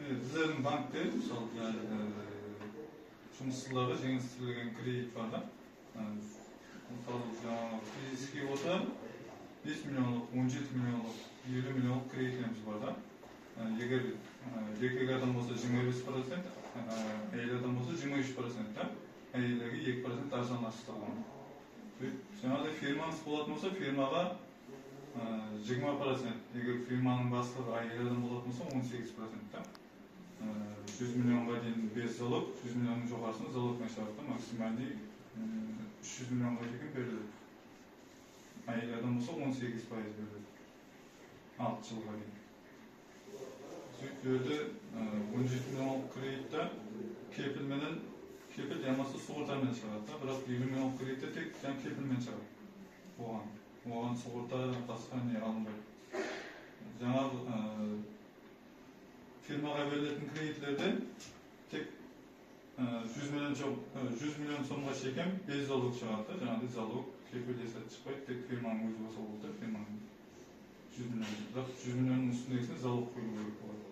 Bizlerin bankta misal жұмыссыздарға жеңілдетілген кредит бар да. Мысалы физический болса 5 миллионлық, 17 миллионлық, 50 миллионлық кредитіміз бар да. Егер еркек адам болса 25%, әйел адам болса 23%, да. Әйелдерге 2% арзан ашықталған. Жаңағыдай фирмаңыз болатын болса, фирмаға 20%, егер фирманың бастығы әйел адам болатын болса 18%, да. 100 миллионға дейін 5 залог, 100 миллионның жоғарысына залогпен шығарды, максимальный 300 миллионға дейін беріледі. Әйел адам болса 18% беріледі. 6 жылға дейін. Сөйтті 17 миллионлық кредитті кепіл ямасы сығыртамен шығады, бірақ 50 миллионлық кредитті тек кепілмен шығады. Оған сығырта басқа не алынбайды. Жаңағы фирмаға берілетін кредитлерде тек 100 миллион сомға шекем 5 залог шығады. Жаңағыдай залог кепіл есеп шықпайды, тек фирманың өзі болса болды, фирманың 100 миллион. Бірақ 100 миллионның үстіндегісіне залог қою керек болады.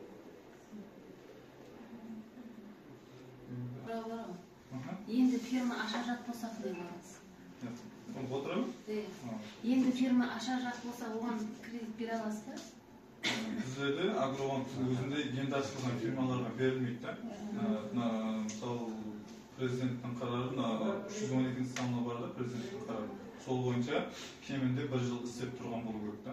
Енді фирма аша жат болса не барасыз? Отырамыз? Енді фирма аша жат болса, оған кредит бере аласыз ба? Біздерде агробанктың өзінде енді ашылған фирмаларға берілмейді. Мысалы, президенттің қарары 312 стамына бар да, президенттің қарары. Сол бойынша кемінде 1 жыл істеп тұрған болу керек та.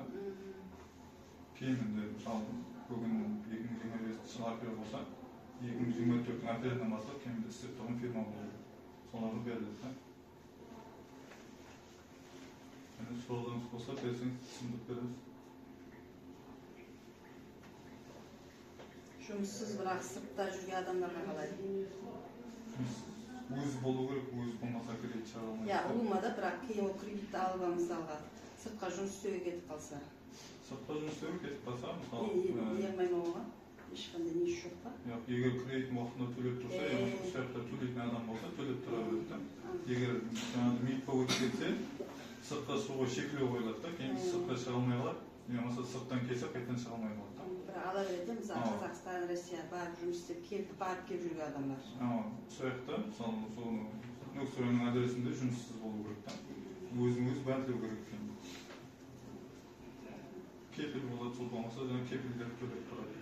Кемінде, мысалы, бүгін 2025 жыл апрель болса, 2024 апрельден бастап кемінде істеп тұрған фирма болу керек. Соларды беріледі да. Сұрағыңыз болса, берсеңіз түсіндіріп береміз. Жұмыссыз бірақ сыртта жүрген адамдарға қалай? Өз болу керек, өз болмаса кредит шығара алмайды. Олмады, бірақ кейін ол кредитті алуға мысалға сыртқа жұмыс істеуге кетіп қалса. Сыртқа жұмыс істеуге кетіп қалса, мысалы. Не алмаймын оған? Ешқандай несі жоқ па? Егер кредиттің уақытында төлеп тұрса, осы жақта төлейтін адам болса, төлеп тұра береді. Егер митпа өтіп кетсе, сыртқа шығуға шектеу қойылады да, кейін сыртқа шыға алмай қалады. Немесе сырттан келсе, қайтадан шыға алмай қалады. Бірақ ала береді, мысалы Қазақстан, Россия барып жұмыс істеп барып келіп жүрген адамдар. Сол жақта, мысалы, Нөксөренің адресінде жұмыссыз болу керек та. Өзін-өз бәлтілеу керек. Кепіл болады, сол болмаса, кепілдер төлеп тұрады.